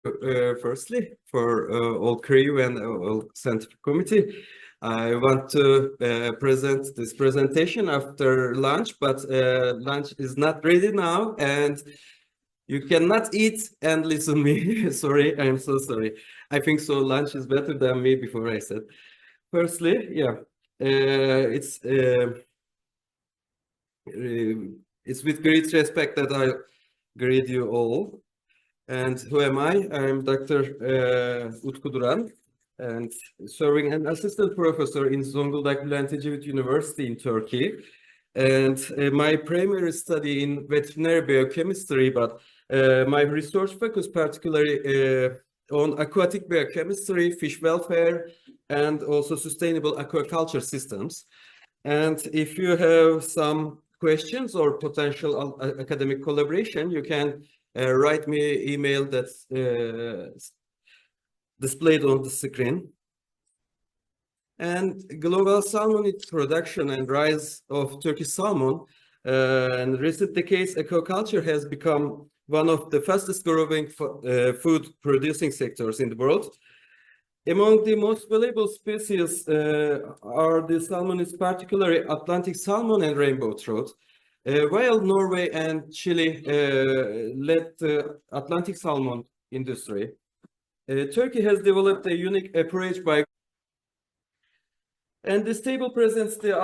Firstly, for all crew and all scientific committee, I want to present this presentation after lunch, but lunch is not ready now, and you cannot eat and listen me. Sorry, I'm so sorry. I think so. Lunch is better than me before I said. Firstly, yeah, it's with great respect that I greet you all. And who am I? I'm Dr. Utku Duran, and serving an assistant professor in Zonguldak Bülent Ecevit University in Turkey. And my primary study in veterinary biochemistry, but my research focus particularly on aquatic biochemistry, fish welfare, and also sustainable aquaculture systems. And if you have some questions or potential academic collaboration, you can write me email that's displayed on the screen. And global salmon production and rise of Turkish salmon. In recent decades, aquaculture has become one of the fastest growing food producing sectors in the world. Among the most valuable species are the salmon, is particularly Atlantic salmon and rainbow trout. While Norway and Chile led the Atlantic salmon industry, Turkey has developed a unique approach by. And this table presents the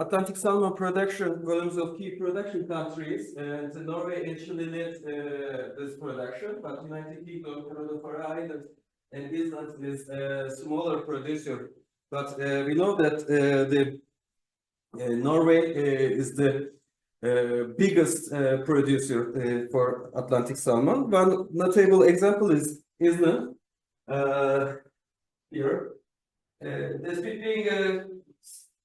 Atlantic salmon production volumes of key production countries. And Norway and Chile led this production, but United Kingdom, Canada, Faroe Islands, and Iceland is a smaller producer. But we know that the Norway is the biggest producer for Atlantic salmon. One notable example is Iceland here. Despite being a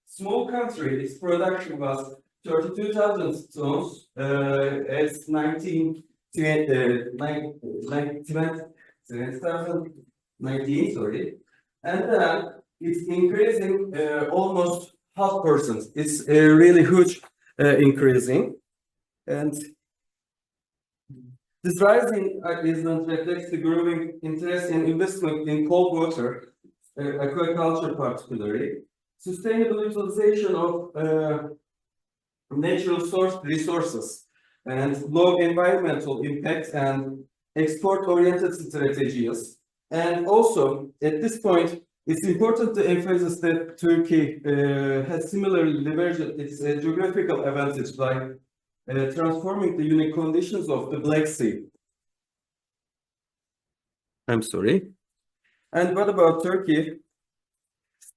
small country, its production was 32,000 tons as 2019, sorry, and then it's increasing almost 0.5%. It's really huge increasing, and this rising Iceland reflects the growing interest and investment in cold water aquaculture particularly, sustainable utilization of natural source resources, and low environmental impact and export-oriented strategies. And also, at this point, it's important to emphasize that Turkey has similarly leveraged its geographical advantage by transforming the unique conditions of the Black Sea. I'm sorry. And what about Turkey?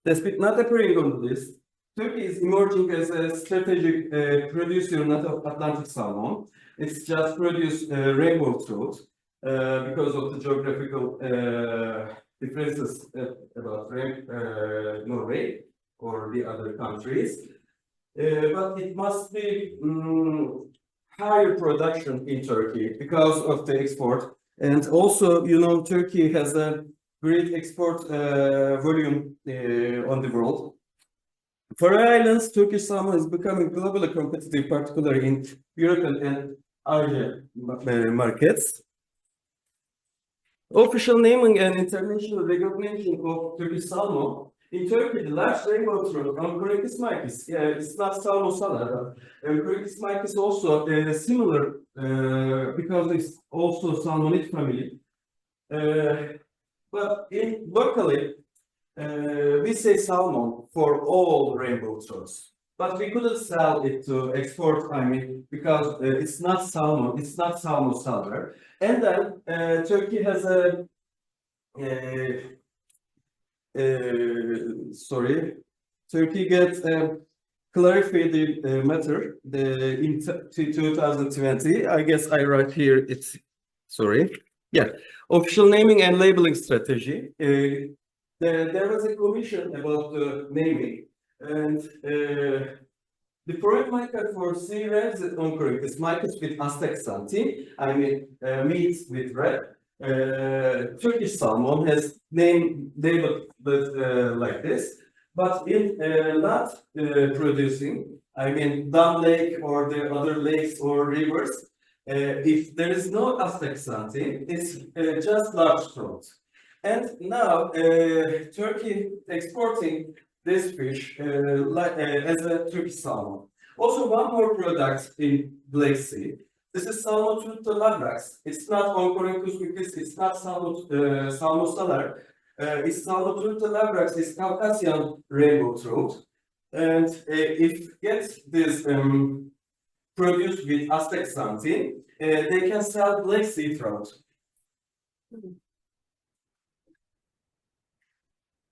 Despite not appearing on the list, Turkey is emerging as a strategic producer not of Atlantic salmon. It's just produced rainbow trout because of the geographical differences about Norway or the other countries. But it must be higher production in Turkey because of the export. And also, you know, Turkey has a great export volume on the world. For Islands, Turkish salmon is becoming globally competitive, particularly in European and Asian markets. Official naming and international recognition of Turkish salmon. In Turkey, the large rainbow trout, Ankorikis maikis, it's not salmon salad. Ankorikis maikis is also similar because it's also salmonid family. But locally, we say salmon for all rainbow trouts, but we couldn't sell it to export, I mean, because it's not salmon salad. And then Turkey has Turkey gets clarified the matter in 2020. I guess I write here, it's, sorry. Yeah, official naming and labeling strategy. There was a commission about the naming, and the foreign market for sea reds is incorrect. It's markets with Aztec santi, I mean meat with red. Turkish salmon has labeled like this, but in not producing, I mean Dam Lake or the other lakes or rivers, If there is no astaxanthin, it's just large throat. And now Turkey exporting this fish as a Turkish salmon. Also, one more product in Black Sea. This is Salmon labrax. It's not Oncorhynchus vitis, it's not Salmon salar. It's Salmon labrax, it's Caucasian rainbow trout. And if gets this produced with astaxanthin, they can sell Black Sea trout.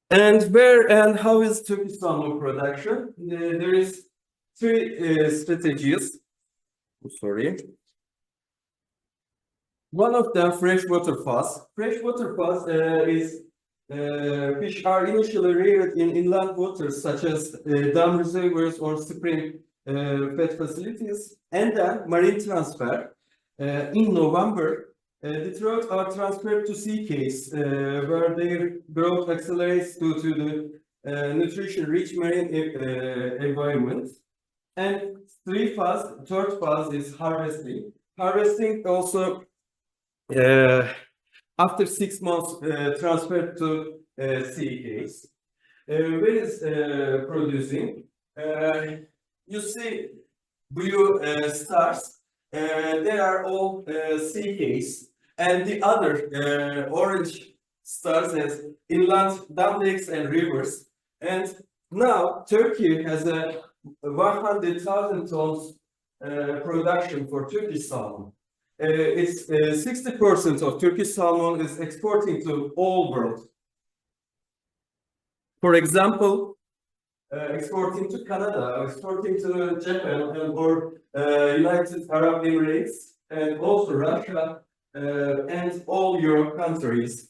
And where and how is Turkish salmon production? There is three strategies. Sorry. One of them, freshwater fast. Freshwater fast is fish are initially reared in inland waters such as dam reservoirs or spring fed facilities, and then marine transfer. In November, the trout are transferred to sea caves where their growth accelerates due to the nutrition-rich marine environment. And third phase is harvesting. Harvesting also after 6 months transferred to sea caves. Where is producing? You see blue stars. They are all sea caves, and the other orange stars as inland dam lakes and rivers. And now Turkey has a 100,000 tons production for Turkish salmon. It's 60% of Turkish salmon is exporting to all world. For example, exporting to Canada, exporting to Japan, or United Arab Emirates, and also Russia, and all Europe countries.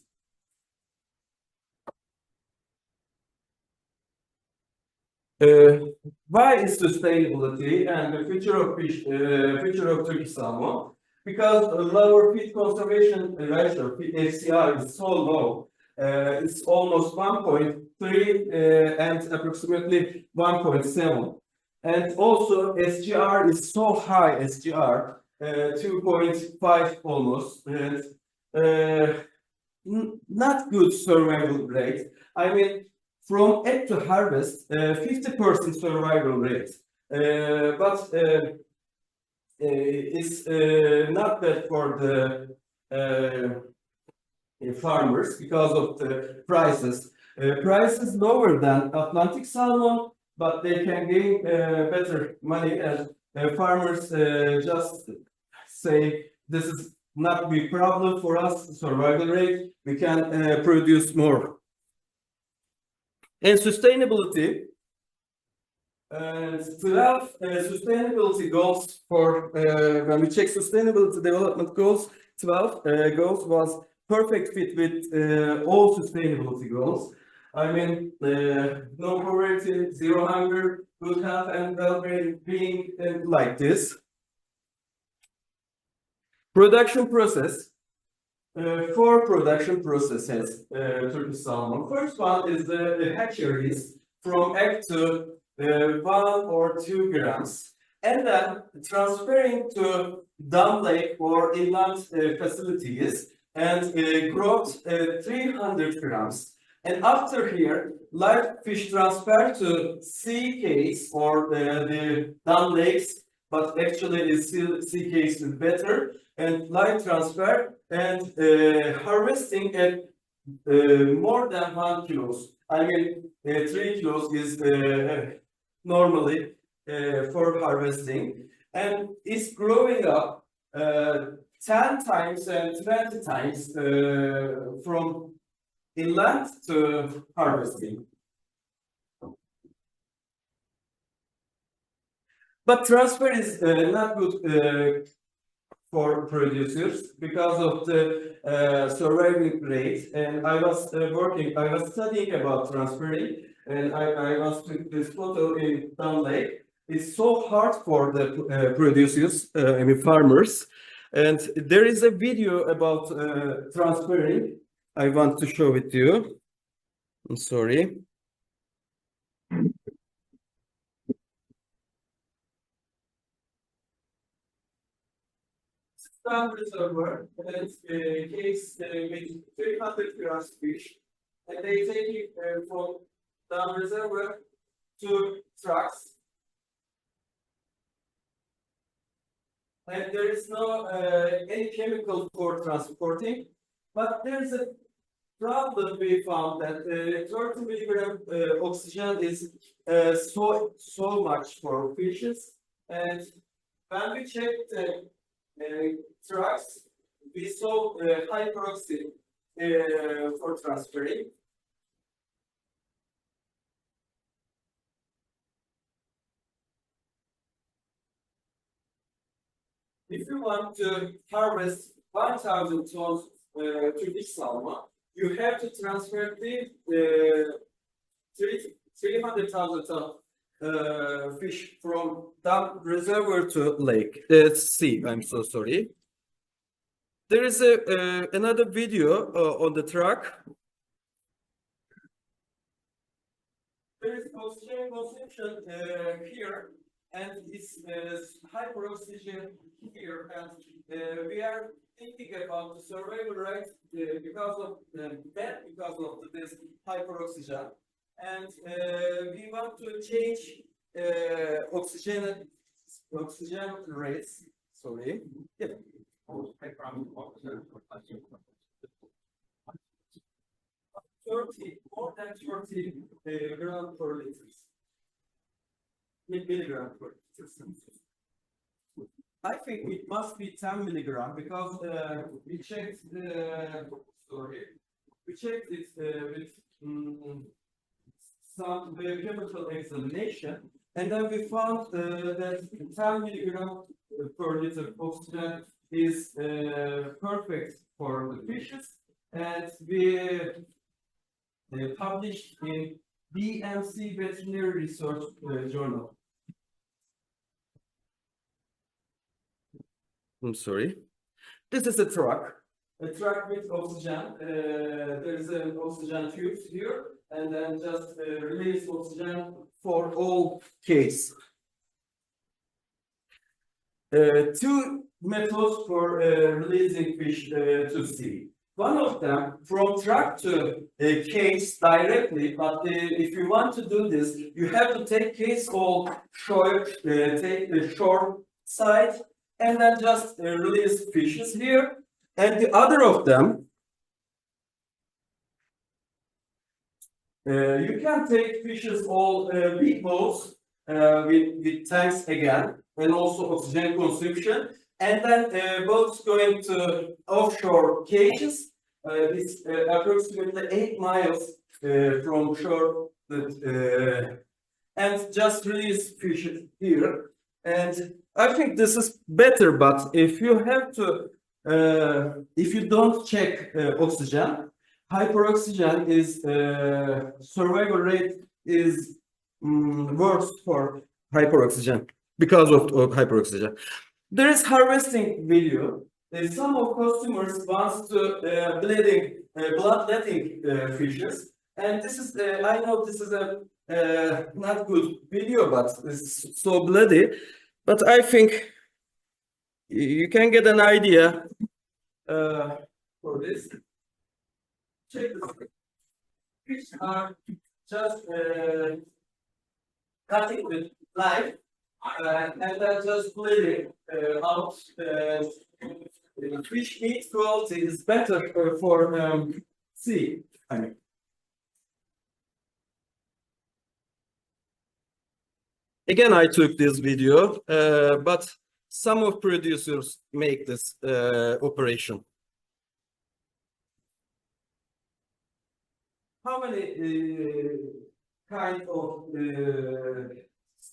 Why is sustainability and the future of fish, future of Turkish salmon? Because lower feed conservation ratio, FCR, is so low. It's almost 1.3 and approximately 1.7. And also SGR is so high, SGR, 2.5 almost, and not good survival rate. I mean, from egg to harvest, 50% survival rate. But it's not bad for the farmers because of the prices. Prices lower than Atlantic salmon, but they can gain better money, and farmers just say this is not a big problem for us, survival rate, we can produce more. And sustainability, 12 sustainability goals for, when we check sustainability development goals, 12 goals was perfect fit with all sustainability goals. I mean, no poverty, zero hunger, good health and well-being, like this. Production process. 4 production processes, Turkish salmon. First one is the hatcheries from egg to 1 or 2 grams, and then transferring to dam lake or inland facilities and growth 300 grams. And after here, live fish transfer to sea caves or the dam lakes, but actually the sea caves is better, and live transfer and harvesting at more than 1 kilos. I mean, 3 kilos is normally for harvesting, and it's growing up 10 times and 20 times from inland to harvesting. But transfer is not good for producers because of the survival rate. And I was studying about transferring, and I was took this photo in Town Lake. It's so hard for the producers, I mean farmers. And there is a video about transferring. I want to show it to you. I'm sorry. Dam reservoir and case with 300 grams fish, and they take it from dam reservoir to trucks, and there is no any chemical for transporting, but there is a problem. We found that 30 milligram oxygen is so much for fishes, and when we checked the trucks, we saw hyperoxy for transferring. If you want to harvest 1,000 tons Turkish salmon, you have to transfer the 300,000 ton fish from dam reservoir to lake, sea. I'm so sorry. There is another video on the truck. There is oxygen consumption here, and it's hyperoxygen here, and we are thinking about the survival rate because of this hyperoxygen, and we want to change oxygen rates. Sorry. Yeah. 30, more than 30 gram per liter. Milligram per liter. I think it must be 10 milligram because we checked it with some chemical examination, and then we found that 10 milligram per liter oxygen is perfect for the fishes, and we published in BMC Veterinary Research Journal. I'm sorry. This is a truck with oxygen. There is an oxygen tube here, and then just release oxygen for all case. Two methods for releasing fish to sea. One of them from truck to case directly, but if you want to do this, you have to take case all short, take the short side, and then just release fishes here. And the other of them, you can take fishes all big boats with tanks again, and also oxygen consumption. And then boats going to offshore cages. It's approximately 8 miles from shore, and just release fish here. And I think this is better, but if you have to, if you don't check oxygen, hyperoxygen is survival rate is worse for hyperoxygen because of hyperoxygen. There is harvesting video. Some of customers wants to bloodletting fishes, and this is I know this is a not good video, but it's so bloody. But I think you can get an idea for this. Check this. Fish are just cutting with knife. And then just bleeding out. Fish meat quality is better for sea. I mean. Again, I took this video, but some of producers make this operation. How many kind of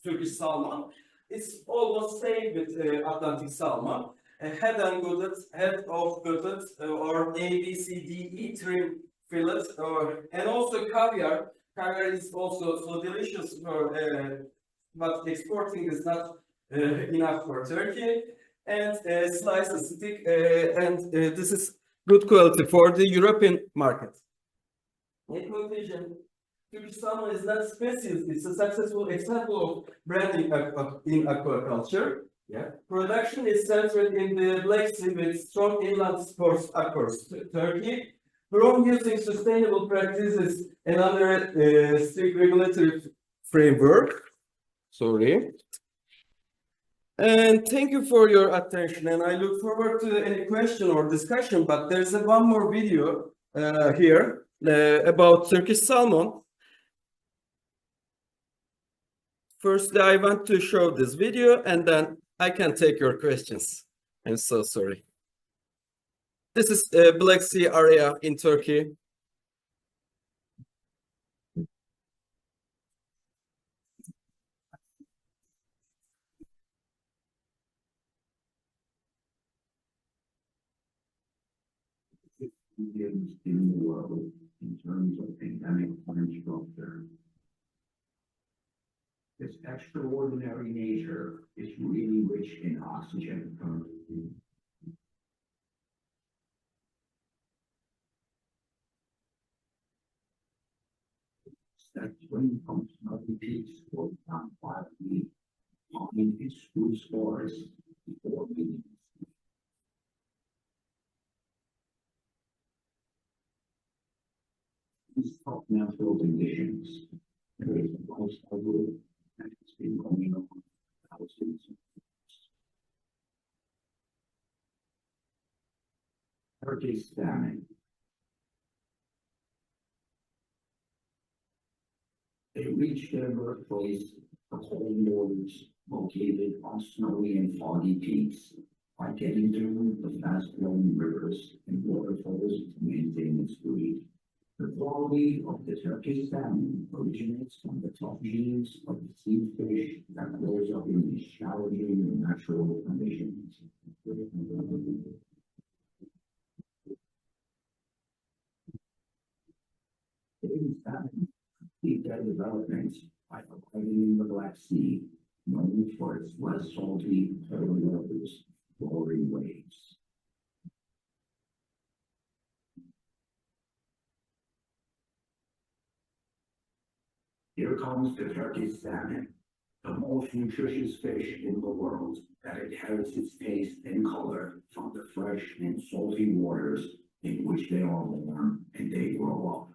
Turkish salmon? It's almost same with Atlantic salmon. Head and gutted, head of gutted, or A, B, C, D, E trim fillet, and also caviar. Caviar is also so delicious for, but exporting is not enough for Turkey. And slices stick, and this is good quality for the European market. In conclusion, Turkish salmon is not species, it's a successful example of branding in aquaculture. Yeah. Production is centered in the Black Sea with strong inland ports across Turkey. From using sustainable practices and under a strict regulatory framework. Sorry. And thank you for your attention. And I look forward to any question or discussion. But there's one more video here about Turkish salmon. Firstly, I want to show this video and then I can take your questions. I'm so sorry. This is Black Sea area in Turkey. In the world in terms of pandemic plan structure. This extraordinary nature is really rich in oxygen. That when comes nothing peaks for down 5 feet, in its food stores before meetings. These top natural conditions, there is a lifestyle that has been going on for thousands of years. Turkish salmon. They reach their birthplace, the cold waters located on snowy and foggy peaks, by getting through the fast-flowing rivers and waterfalls to maintain its breed. The quality of the Turkish salmon originates from the tough genes of the sea fish that grows up in these challenging natural conditions. Today's salmon complete their development by arriving in the Black Sea, known for its less salty tidal waters, roaring waves. Here comes the Turkish salmon, the most nutritious fish in the world that inherits its taste and color from the fresh and salty waters in which they are born and they grow up.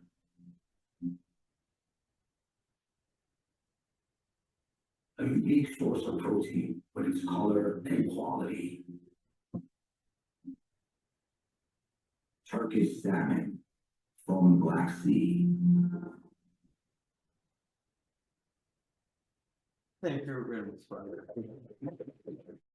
A unique source of protein with its color and quality. Turkish salmon from Black Sea. Thank you very much, Father.